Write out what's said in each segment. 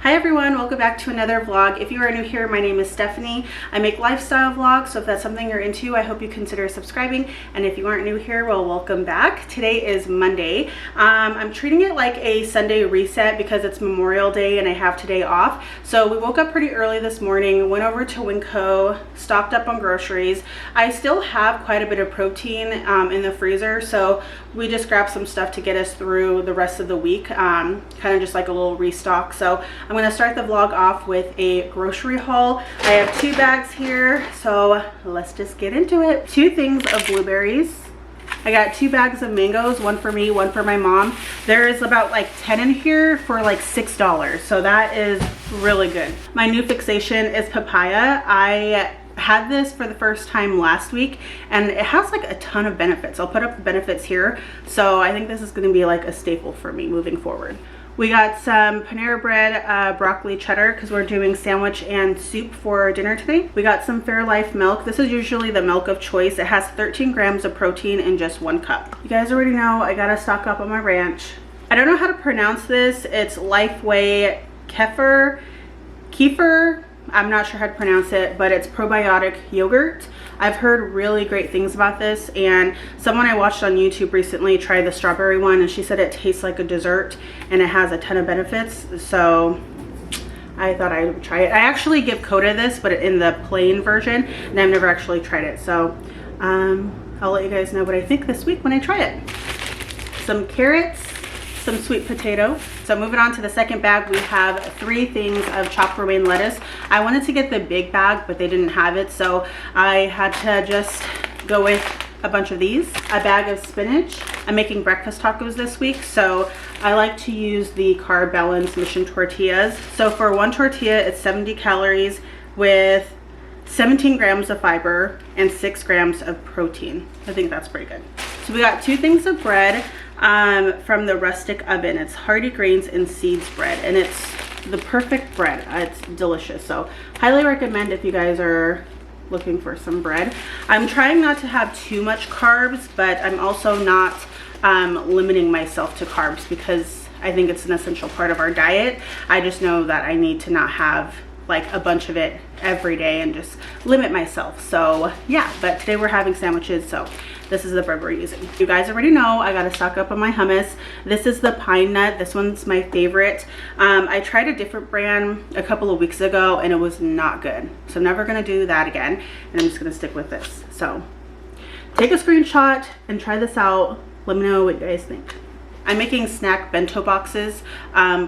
Hi everyone, welcome back to another vlog. If you are new here, my name is Stephanie. I make lifestyle vlogs, so if that's something you're into, I hope you consider subscribing. And if you aren't new here, well, welcome back. Today is Monday. I'm treating it like a Sunday reset because it's Memorial Day and I have today off. So we woke up pretty early this morning, went over to Winco, stocked up on groceries. I still have quite a bit of protein in the freezer, so we just grabbed some stuff to get us through the rest of the week, kind of just like a little restock. So I'm going to start the vlog off with a grocery haul. I have 2 bags here, so let's just get into it. 2 things of blueberries. I got 2 bags of mangoes, one for me, one for my mom. There is about like 10 in here for like $6, so that is really good. My new fixation is papaya. I had this for the first time last week and it has like a ton of benefits. I'll put up the benefits here, so I think this is going to be like a staple for me moving forward. We got some Panera Bread broccoli cheddar because we're doing sandwich and soup for dinner today. We got some Fairlife milk. This is usually the milk of choice. It has 13 grams of protein in just 1 cup. You guys already know I gotta stock up on my ranch. I don't know how to pronounce this. It's Lifeway Kefir. I'm not sure how to pronounce it, but it's probiotic yogurt. I've heard really great things about this, and someone I watched on YouTube recently tried the strawberry one and she said it tastes like a dessert and it has a ton of benefits, so I thought I would try it. I actually give Coda this, but in the plain version, and I've never actually tried it, so I'll let you guys know what I think this week when I try it. Some carrots, some sweet potato. So moving on to the second bag, we have 3 things of chopped romaine lettuce. I wanted to get the big bag, but they didn't have it, so I had to just go with a bunch of these. A bag of spinach. I'm making breakfast tacos this week, so I like to use the Carb Balance Mission tortillas. So for 1 tortilla, it's 70 calories with 17 grams of fiber and 6 grams of protein. I think that's pretty good. So we got 2 things of bread from the Rustic Oven. It's Hearty Grains and Seeds bread, and it's the perfect bread. It's delicious, so highly recommend if you guys are looking for some bread. I'm trying not to have too much carbs, but I'm also not limiting myself to carbs because I think it's an essential part of our diet. I just know that I need to not have like a bunch of it every day and just limit myself. So yeah, but today we're having sandwiches, so this is the bread we're using. You guys already know I gotta stock up on my hummus. This is the pine nut. This one's my favorite. I tried a different brand a couple of weeks ago and it was not good, so I'm never gonna do that again, and I'm just gonna stick with this. So take a screenshot and try this out. Let me know what you guys think. I'm making snack bento boxes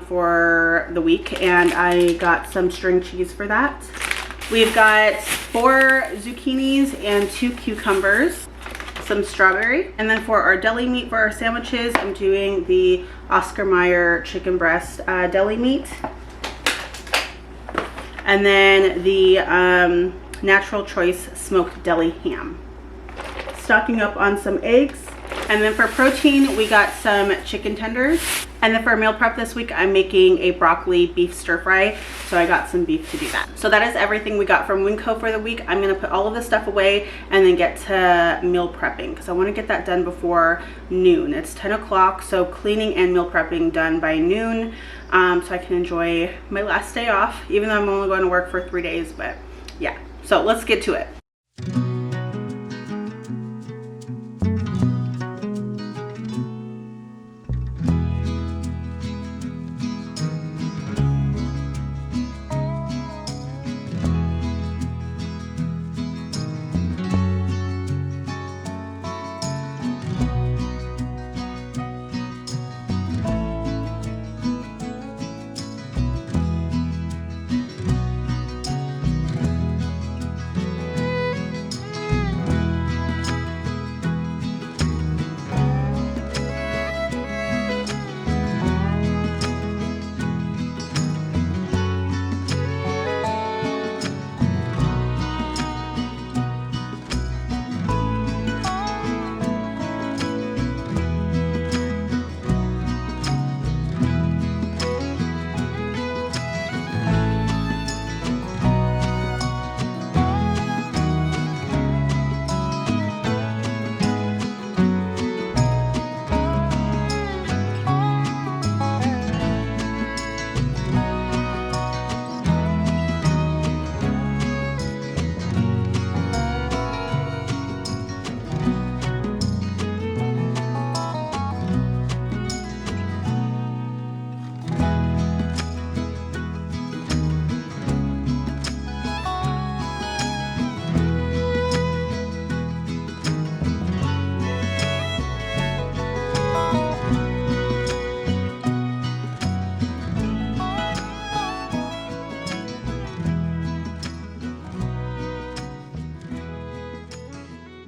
for the week, and I got some string cheese for that. We've got 4 zucchinis and 2 cucumbers, some strawberry, and then for our deli meat for our sandwiches, I'm doing the Oscar Mayer chicken breast deli meat, and then the Natural Choice smoked deli ham. Stocking up on some eggs. And then for protein, we got some chicken tenders. And then for meal prep this week, I'm making a broccoli beef stir fry. So I got some beef to do that. So that is everything we got from Winco for the week. I'm gonna put all of this stuff away and then get to meal prepping because I wanna get that done before noon. It's 10 o'clock, so cleaning and meal prepping done by noon, so I can enjoy my last day off, even though I'm only going to work for 3 days, but yeah. So let's get to it.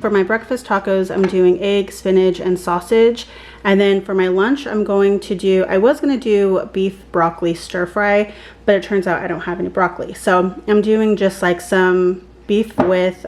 For my breakfast tacos, I'm doing egg, spinach, and sausage. And then for my lunch, I'm going to do, I was going to do beef broccoli stir fry, but it turns out I don't have any broccoli. So I'm doing just like some beef with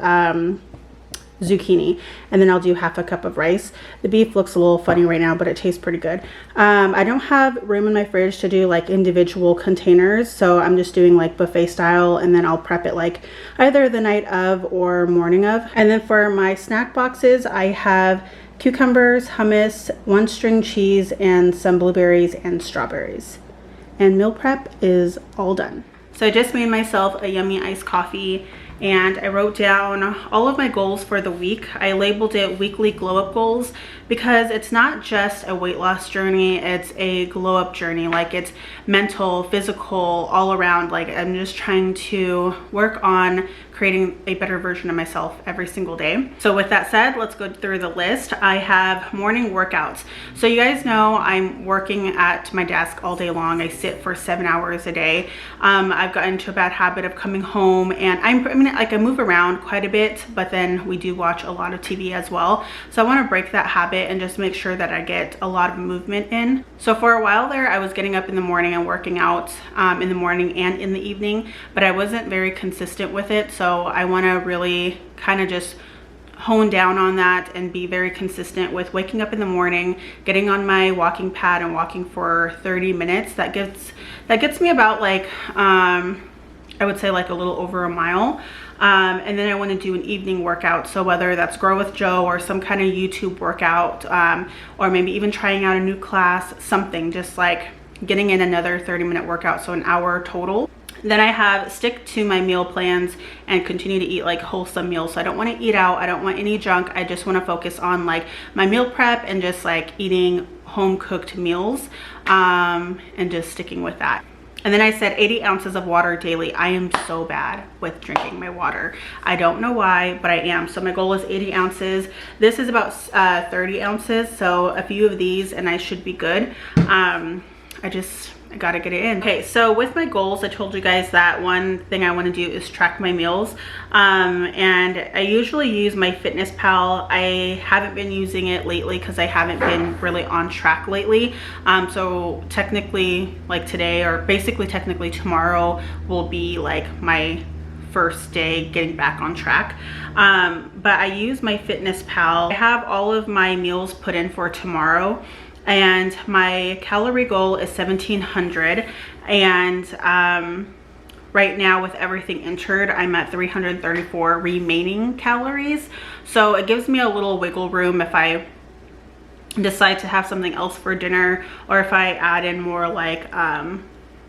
zucchini, and then I'll do half a cup of rice. The beef looks a little funny right now, but it tastes pretty good. I don't have room in my fridge to do like individual containers, so I'm just doing like buffet style, and then I'll prep it like either the night of or morning of. And then for my snack boxes, I have cucumbers, hummus, 1 string cheese, and some blueberries and strawberries. And meal prep is all done. So I just made myself a yummy iced coffee, and I wrote down all of my goals for the week. I labeled it weekly glow up goals because it's not just a weight loss journey, it's a glow up journey. Like, it's mental, physical, all around. Like, I'm just trying to work on creating a better version of myself every single day. So with that said, let's go through the list. I have morning workouts. So you guys know I'm working at my desk all day long. I sit for 7 hours a day. I've gotten into a bad habit of coming home, and I move around quite a bit, but then we do watch a lot of TV as well. So I want to break that habit and just make sure that I get a lot of movement in. So for a while there, I was getting up in the morning and working out in the morning and in the evening, but I wasn't very consistent with it. So I want to really kind of just hone down on that and be very consistent with waking up in the morning, getting on my walking pad and walking for 30 minutes. That gets me about like I would say like a little over a mile. And then I want to do an evening workout. So whether that's Grow with Joe or some kind of YouTube workout, or maybe even trying out a new class, something just like getting in another 30-minute workout. So an hour total. Then I have stick to my meal plans and continue to eat like wholesome meals. So I don't want to eat out. I don't want any junk. I just want to focus on like my meal prep and just like eating home cooked meals, and just sticking with that. And then I said 80 ounces of water daily. I am so bad with drinking my water. I don't know why, but I am. So my goal is 80 ounces. This is about 30 ounces. So a few of these and I should be good. I gotta get it in. Okay, so with my goals, I told you guys that one thing I want to do is track my meals, and I usually use my FitnessPal. I haven't been using it lately because I haven't been really on track lately. So technically, like today, or basically technically tomorrow, will be like my first day getting back on track. But I use my FitnessPal. I have all of my meals put in for tomorrow, and my calorie goal is 1,700, and right now with everything entered, I'm at 334 remaining calories. So it gives me a little wiggle room if I decide to have something else for dinner, or if I add in more like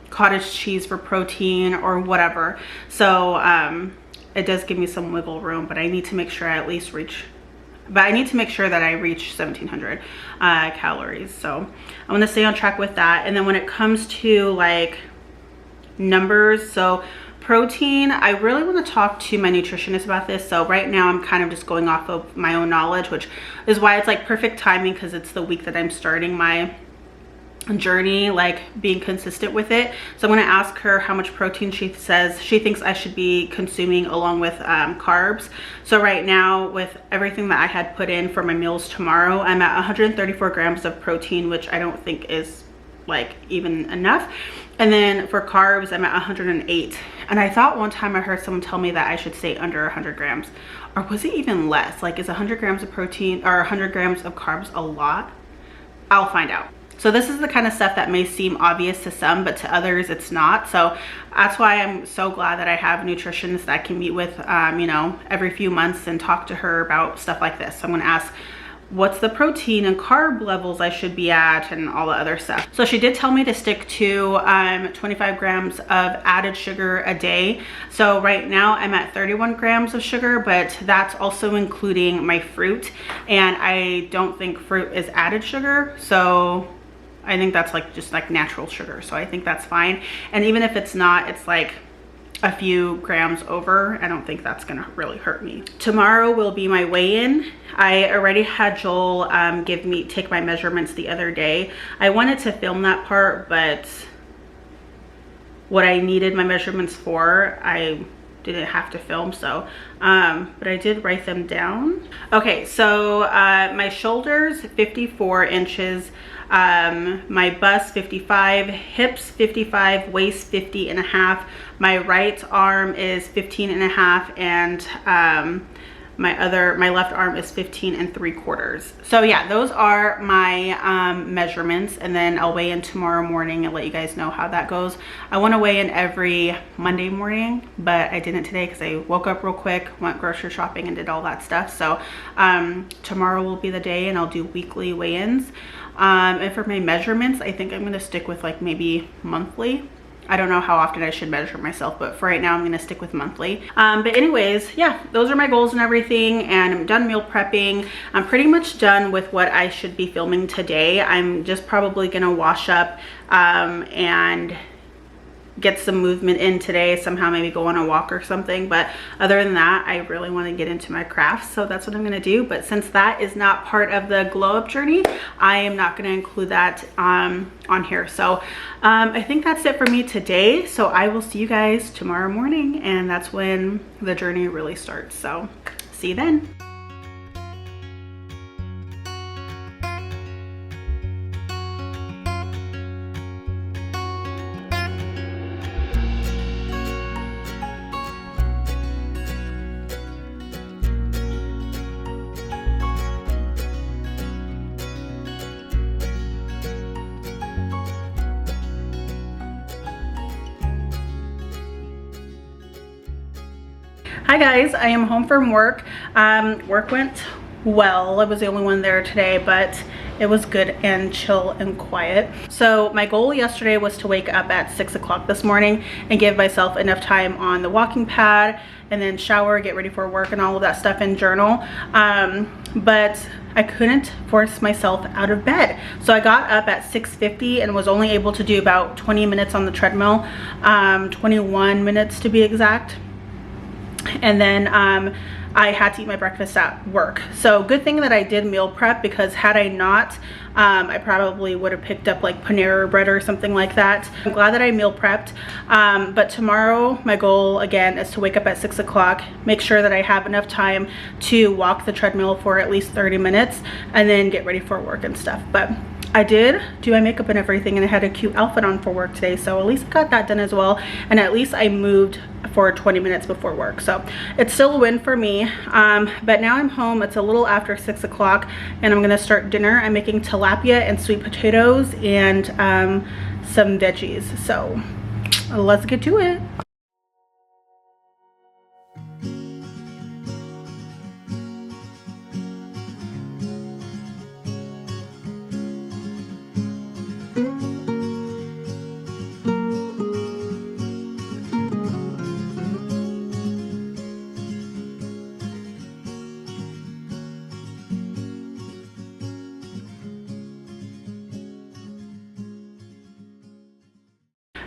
cottage cheese for protein or whatever. So it does give me some wiggle room, but I need to make sure I at least reach, but I need to make sure that I reach 1,700 calories. So I want to stay on track with that. And then when it comes to like numbers, so protein, I really want to talk to my nutritionist about this. So right now I'm kind of just going off of my own knowledge, which is why it's like perfect timing, because it's the week that I'm starting my journey, like being consistent with it. So I'm going to ask her how much protein she says she thinks I should be consuming along with carbs. So right now, with everything that I had put in for my meals tomorrow, I'm at 134 grams of protein, which I don't think is like even enough. And then for carbs, I'm at 108. And I thought one time I heard someone tell me that I should stay under 100 grams, or was it even less? Like, is 100 grams of protein or 100 grams of carbs a lot? I'll find out. So this is the kind of stuff that may seem obvious to some, but to others it's not. So that's why I'm so glad that I have nutritionists that I can meet with, you know, every few months and talk to her about stuff like this. So I'm going to ask what's the protein and carb levels I should be at and all the other stuff. So she did tell me to stick to 25 grams of added sugar a day. So right now I'm at 31 grams of sugar, but that's also including my fruit. And I don't think fruit is added sugar. So I think that's like just like natural sugar. So I think that's fine. And even if it's not, it's like a few grams over. I don't think that's gonna really hurt me. Tomorrow will be my weigh-in. I already had Joel take my measurements the other day. I wanted to film that part, but what I needed my measurements for, I didn't have to film, so but I did write them down. Okay, so my shoulders 54 inches, my bust 55, hips 55, waist 50 and a half. My right arm is 15 and a half, and my left arm is 15 3/4. So yeah, those are my measurements, and then I'll weigh in tomorrow morning and let you guys know how that goes. I want to weigh in every Monday morning, but I didn't today because I woke up real quick, went grocery shopping and did all that stuff. So tomorrow will be the day, and I'll do weekly weigh-ins. And for my measurements, I think I'm going to stick with like maybe monthly. I don't know how often I should measure myself, but for right now I'm gonna stick with monthly. But anyways, yeah, those are my goals and everything, and I'm done meal prepping. I'm pretty much done with what I should be filming today. I'm just probably gonna wash up and get some movement in today, somehow maybe go on a walk or something. But other than that, I really want to get into my crafts, so that's what I'm going to do. But since that is not part of the glow up journey, I am not going to include that on here. So I think that's it for me today. So I will see you guys tomorrow morning, and that's when the journey really starts. So see you then. Hi guys, I am home from work. Work went well. I was the only one there today, but it was good and chill and quiet. So my goal yesterday was to wake up at 6 o'clock this morning and give myself enough time on the walking pad, and then shower, get ready for work and all of that stuff, and journal. But I couldn't force myself out of bed. So I got up at 6:50 and was only able to do about 20 minutes on the treadmill, 21 minutes to be exact. And then I had to eat my breakfast at work. So good thing that I did meal prep, because had I not, I probably would have picked up like Panera bread or something like that. I'm glad that I meal prepped. But tomorrow my goal again is to wake up at 6 o'clock, make sure that I have enough time to walk the treadmill for at least 30 minutes, and then get ready for work and stuff. But I did do my makeup and everything, and I had a cute outfit on for work today, so at least I got that done as well, and at least I moved for 20 minutes before work. So it's still a win for me. But now I'm home. It's a little after 6 o'clock, and I'm gonna start dinner. I'm making tilapia and sweet potatoes and some veggies. So let's get to it.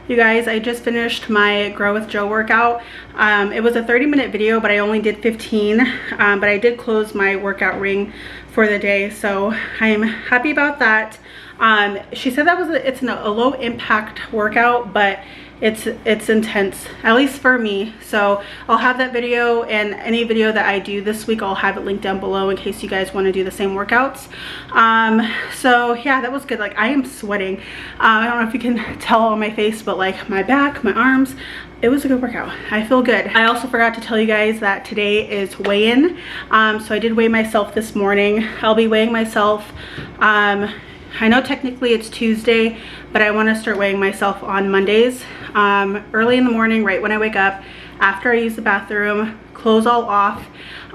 You guys, I just finished my Grow with Joe workout. It was a 30-minute video, but I only did 15. But I did close my workout ring for the day, so I'm happy about that. She said that it's a low impact workout, but it's intense, at least for me. So I'll have that video, and any video that I do this week, I'll have it linked down below in case you guys want to do the same workouts. So yeah, that was good. Like, I am sweating. I don't know if you can tell on my face, but like my back, my arms, it was a good workout. I feel good. I also forgot to tell you guys that today is weigh-in. So I did weigh myself this morning. I'll be weighing myself, I know technically it's Tuesday, but I want to start weighing myself on Mondays, early in the morning, right when I wake up, after I use the bathroom, clothes all off.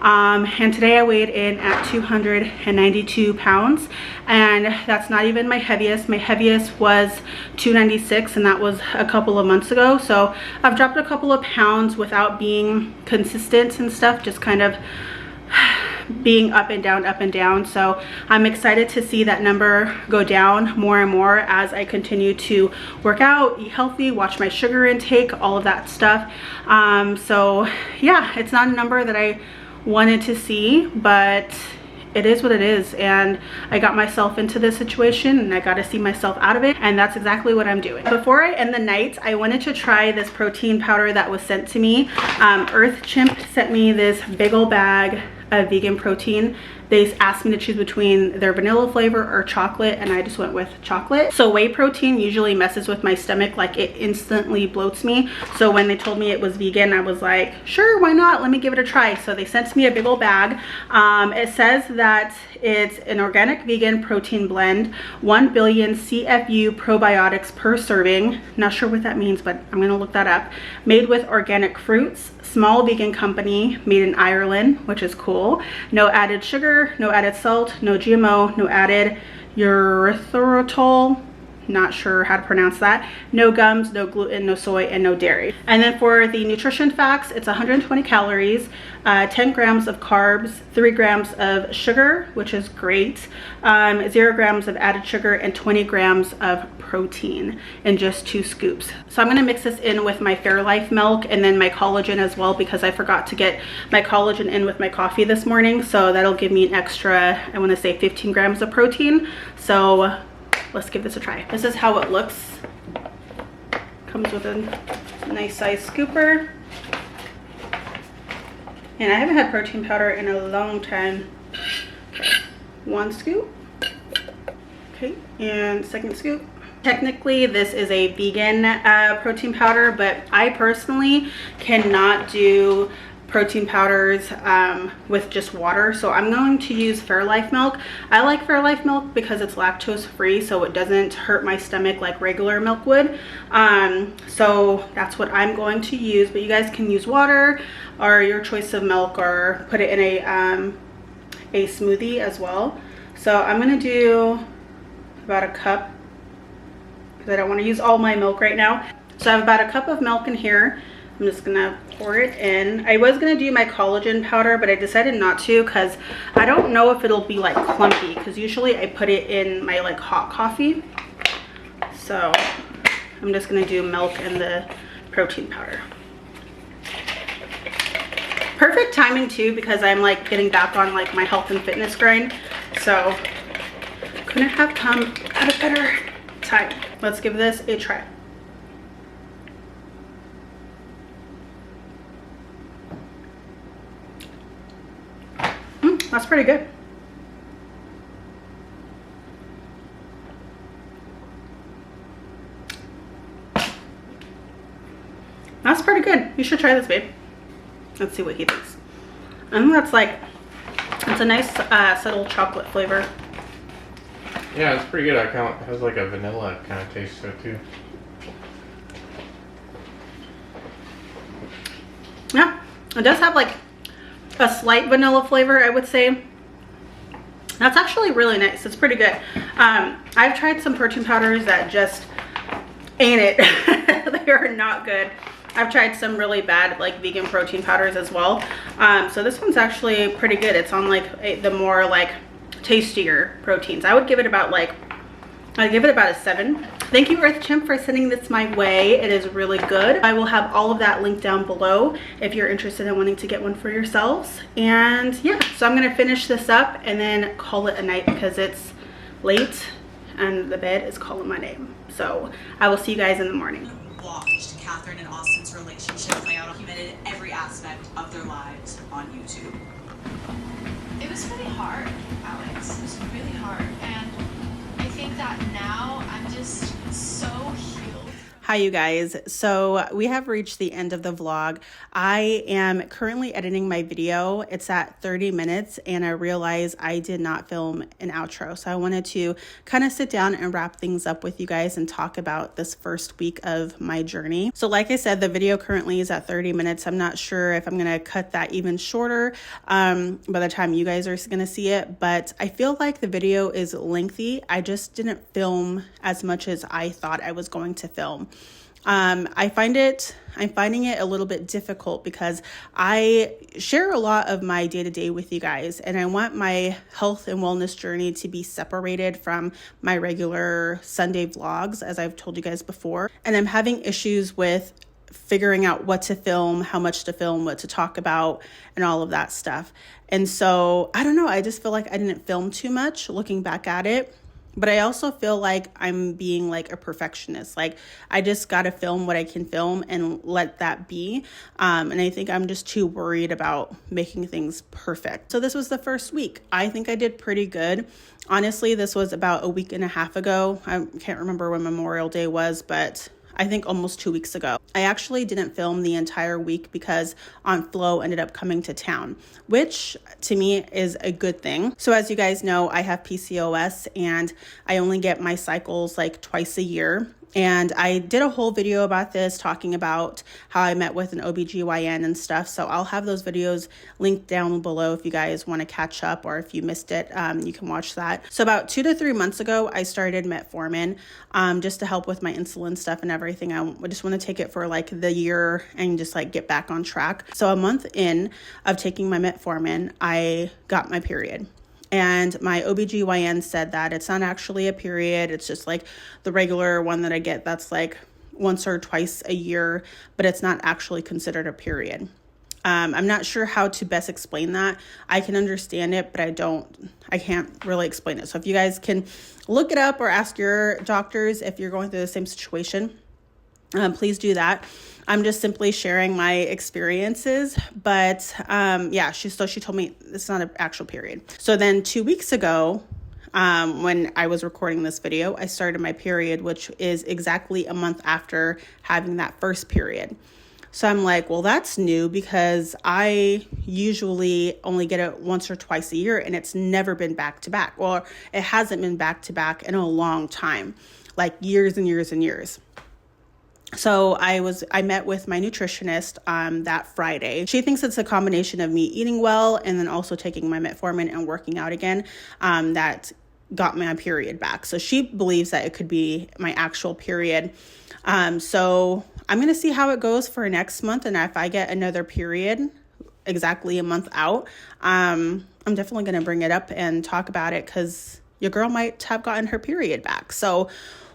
And today I weighed in at 292 pounds, and that's not even my heaviest. My heaviest was 296, and that was a couple of months ago. So I've dropped a couple of pounds without being consistent and stuff, just kind of being up and down. So I'm excited to see that number go down more and more as I continue to work out, eat healthy, watch my sugar intake, all of that stuff. So yeah, it's not a number that I wanted to see, but it is what it is, and I got myself into this situation and I got to see myself out of it, and that's exactly what I'm doing. Before I end the night, I wanted to try this protein powder that was sent to me. Chimp sent me this big old bag of vegan protein. They asked me to choose between their vanilla flavor or chocolate, and I just went with chocolate. So whey protein usually messes with my stomach, like it instantly bloats me. So when they told me it was vegan, I was like, sure, why not? Let me give it a try. So they sent me a big old bag. It says that it's an organic vegan protein blend, 1 billion CFU probiotics per serving. Not sure what that means, but I'm gonna look that up. Made with organic fruits, small vegan company, made in Ireland, which is cool. No added sugar, no added salt, no GMO, no added erythritol, not sure how to pronounce that, no gums, no gluten, no soy, and no dairy. And then for the nutrition facts, it's 120 calories, 10 grams of carbs, 3 grams of sugar, which is great, 0 grams of added sugar, and 20 grams of protein in just 2 scoops. So I'm going to mix this in with my Fairlife milk and then my collagen as well, because I forgot to get my collagen in with my coffee this morning. So that'll give me an extra, I want to say 15 grams of protein. So let's give this a try. This is how it looks. Comes with a nice size scooper. And I haven't had protein powder in a long time. 1 scoop. Okay, and 2nd scoop. Technically, this is a vegan protein powder, but I personally cannot do protein powders with just water, so I'm going to use Fairlife milk. I like Fairlife milk because it's lactose free, so it doesn't hurt my stomach like regular milk would. So that's what I'm going to use, but you guys can use water or your choice of milk, or put it in a smoothie as well. So I'm gonna do about a cup, because I don't want to use all my milk right now. So I have about a cup of milk in here. I'm just gonna pour it in. I was gonna do my collagen powder, but I decided not to because I don't know if it'll be like clumpy, because usually I put it in my like hot coffee. So I'm just gonna do milk and the protein powder. Perfect timing too, because I'm like getting back on like my health and fitness grind. So couldn't have come at a better time. Let's give this a try. That's pretty good. That's pretty good. You should try this, babe. Let's see what he thinks. I think that's like, it's a nice subtle chocolate flavor. Yeah, it's pretty good. It has like a vanilla kind of taste to it too. Yeah, it does have like a slight vanilla flavor, I would say. That's actually really nice. It's pretty good. I've tried some protein powders that just ain't it. They are not good. I've tried some really bad like vegan protein powders as well. So this one's actually pretty good. It's on like the more like tastier proteins. I would give it about like, I'd give it about a 7. Thank you, Chimp, for sending this my way. It is really good. I will have all of that linked down below if you're interested in wanting to get one for yourselves. And yeah, so I'm gonna finish this up and then call it a night, because it's late and the bed is calling my name. So I will see you guys in the morning. Watched Catherine and Austin's relationship play out, documented every aspect of their lives on YouTube. It was really hard, Alex. It was really hard. And I think that now I'm just so healed. Hi you guys, so we have reached the end of the vlog. I am currently editing my video. It's at 30 minutes and I realized I did not film an outro. So I wanted to kind of sit down and wrap things up with you guys and talk about this first week of my journey. So like I said, the video currently is at 30 minutes. I'm not sure if I'm going to cut that even shorter by the time you guys are going to see it, but I feel like the video is lengthy. I just didn't film as much as I thought I was going to film. I'm finding it a little bit difficult because I share a lot of my day-to-day with you guys, and I want my health and wellness journey to be separated from my regular Sunday vlogs, as I've told you guys before. And I'm having issues with figuring out what to film, how much to film, what to talk about, and all of that stuff. And so I don't know, I just feel like I didn't film too much looking back at it. But I also feel like I'm being like a perfectionist. Like I just got to film what I can film and let that be. And I think I'm just too worried about making things perfect. So this was the first week. I think I did pretty good. Honestly, this was about a week and a half ago. I can't remember when Memorial Day was, but I think almost 2 weeks ago. I actually didn't film the entire week because Aunt Flo ended up coming to town, which to me is a good thing. So as you guys know, I have PCOS and I only get my cycles like twice a year. And I did a whole video about this, talking about how I met with an OBGYN and stuff. So I'll have those videos linked down below if you guys want to catch up, or if you missed it, you can watch that. So about 2 to 3 months ago, I started metformin just to help with my insulin stuff and everything. I just want to take it for like the year and just like get back on track. So a month in of taking my metformin, I got my period. And my OBGYN said that it's not actually a period. It's just like the regular one that I get that's like once or twice a year, but it's not actually considered a period. I'm not sure how to best explain that. I can understand it, but I can't really explain it. So if you guys can look it up or ask your doctors if you're going through the same situation, please do that. I'm just simply sharing my experiences, but yeah, she told me it's not an actual period. So then 2 weeks ago, when I was recording this video, I started my period, which is exactly a month after having that first period. So I'm like, well, that's new because I usually only get it once or twice a year, and it's never been back to back, or it hasn't been back to back in a long time, like years and years and years. So I met with my nutritionist that Friday. She thinks it's a combination of me eating well and then also taking my metformin and working out again that got my period back. So she believes that it could be my actual period. So I'm going to see how it goes for next month. And if I get another period exactly a month out, I'm definitely going to bring it up and talk about it, because your girl might have gotten her period back. So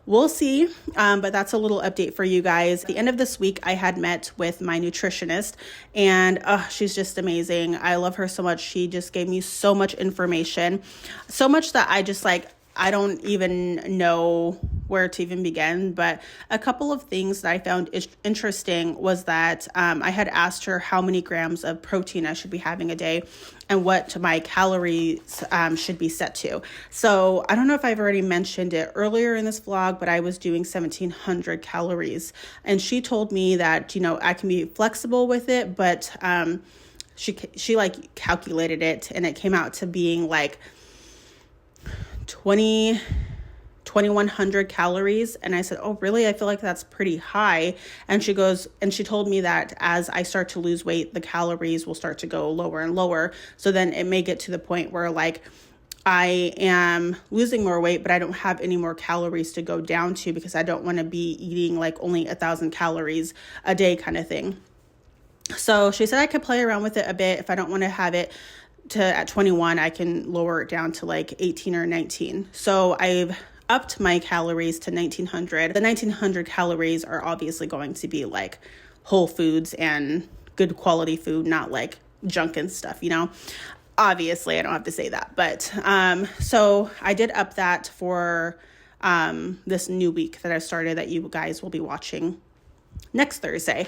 we'll see, but that's a little update for you guys. At the end of this week, I had met with my nutritionist, and she's just amazing. I love her so much. She just gave me so much information, so much that I don't even know where to even begin. But a couple of things that I found interesting was that I had asked her how many grams of protein I should be having a day and what my calories should be set to. So I don't know if I've already mentioned it earlier in this vlog, but I was doing 1,700 calories. And she told me that, I can be flexible with it, but she like calculated it, and it came out to being like 2,100 calories. And I said, oh, really? I feel like that's pretty high. And she told me that as I start to lose weight, the calories will start to go lower and lower. So then it may get to the point where like I am losing more weight, but I don't have any more calories to go down to, because I don't want to be eating like only 1,000 calories a day kind of thing. So she said I could play around with it a bit. If I don't want to have it at 21, I can lower it down to like 18 or 19. So I've upped my calories to 1,900. The 1,900 calories are obviously going to be like whole foods and good quality food, not like junk and stuff, Obviously, I don't have to say that. But so I did up that for this new week that I started, that you guys will be watching next Thursday.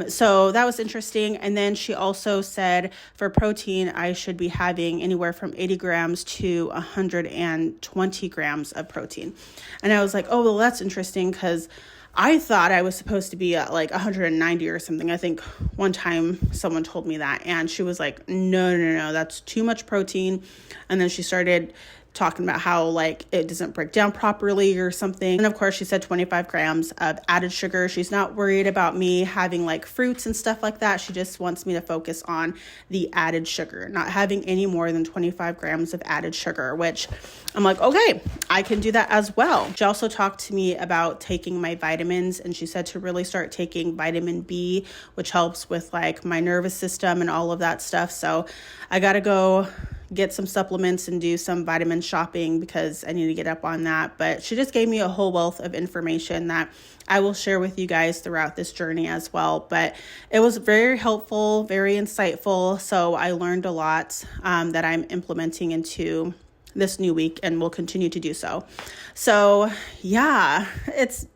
So that was interesting. And then she also said for protein, I should be having anywhere from 80 grams to 120 grams of protein. And I was like, oh, well, that's interesting, because I thought I was supposed to be at like 190 or something. I think one time someone told me that, and she was like, no, that's too much protein. And then she started talking about how like it doesn't break down properly or something. And of course she said 25 grams of added sugar. She's not worried about me having like fruits and stuff like that. She just wants me to focus on the added sugar, not having any more than 25 grams of added sugar, which I'm like, okay, I can do that as well. She also talked to me about taking my vitamins, and she said to really start taking vitamin B, which helps with like my nervous system and all of that stuff. So I got to go get some supplements and do some vitamin shopping because I need to get up on that. But she just gave me a whole wealth of information that I will share with you guys throughout this journey as well. But it was very helpful, very insightful. So I learned a lot that I'm implementing into this new week and will continue to do so. So yeah, it's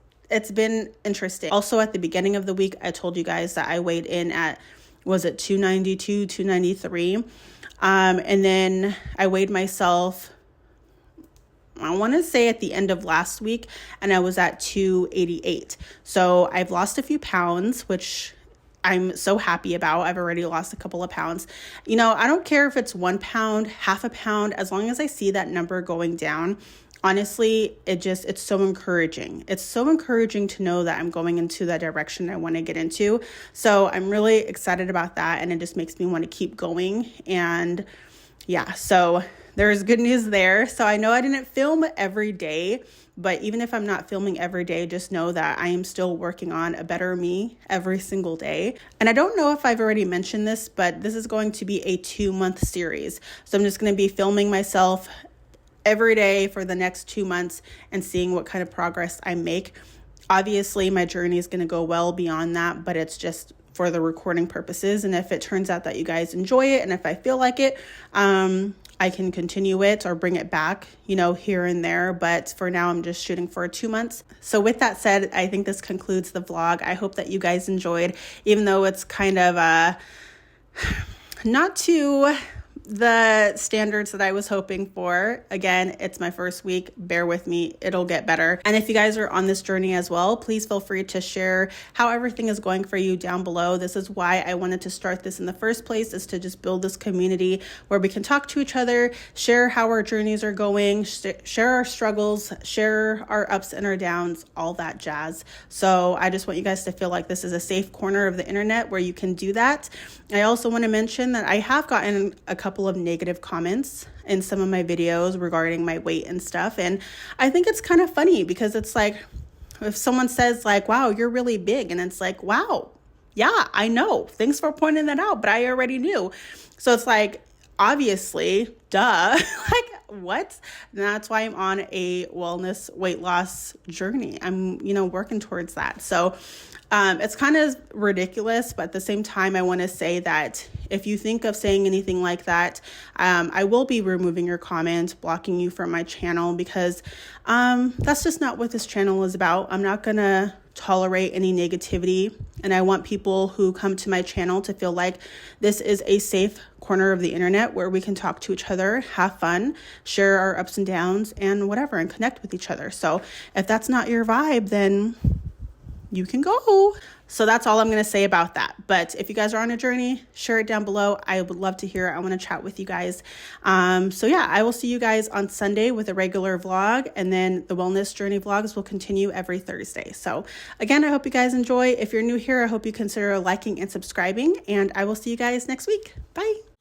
been interesting. Also, at the beginning of the week, I told you guys that I weighed in at, was it 292, 293? And then I weighed myself, I want to say at the end of last week, and I was at 288. So I've lost a few pounds, which I'm so happy about. I've already lost a couple of pounds. You know, I don't care if it's 1 pound, half a pound, as long as I see that number going down. Honestly, it's so encouraging. It's so encouraging to know that I'm going into that direction I want to get into. So I'm really excited about that. And it just makes me want to keep going. And yeah, so there's good news there. So I know I didn't film every day, but even if I'm not filming every day, just know that I am still working on a better me every single day. And I don't know if I've already mentioned this, but this is going to be a 2-month series. So I'm just going to be filming myself every day for the next 2 months and seeing what kind of progress I make. Obviously, my journey is going to go well beyond that, but it's just for the recording purposes. And if it turns out that you guys enjoy it, and if I feel like it, I can continue it or bring it back, you know, here and there. But for now, I'm just shooting for 2 months. So with that said, I think this concludes the vlog. I hope that you guys enjoyed, even though it's kind of not too the standards that I was hoping for. Again, it's my first week. Bear with me. It'll get better. And if you guys are on this journey as well, please feel free to share how everything is going for you down below. This is why I wanted to start this in the first place, is to just build this community where we can talk to each other, share how our journeys are going, share our struggles, share our ups and our downs, all that jazz. So I just want you guys to feel like this is a safe corner of the internet where you can do that. I also want to mention that I have gotten a couple of negative comments in some of my videos regarding my weight and stuff. And I think it's kind of funny because it's like, if someone says like, wow, you're really big. And it's like, wow, yeah, I know. Thanks for pointing that out, but I already knew. So it's like, obviously, duh, like what? And that's why I'm on a wellness weight loss journey. I'm, working towards that. So it's kind of ridiculous, but at the same time, I want to say that if you think of saying anything like that, I will be removing your comment, blocking you from my channel, because that's just not what this channel is about. I'm not going to tolerate any negativity, and I want people who come to my channel to feel like this is a safe corner of the internet where we can talk to each other, have fun, share our ups and downs and whatever, and connect with each other. So if that's not your vibe, then you can go. So that's all I'm going to say about that. But if you guys are on a journey, share it down below. I would love to hear it. I want to chat with you guys. So yeah, I will see you guys on Sunday with a regular vlog, and then the wellness journey vlogs will continue every Thursday. So again, I hope you guys enjoy. If you're new here, I hope you consider liking and subscribing, and I will see you guys next week. Bye.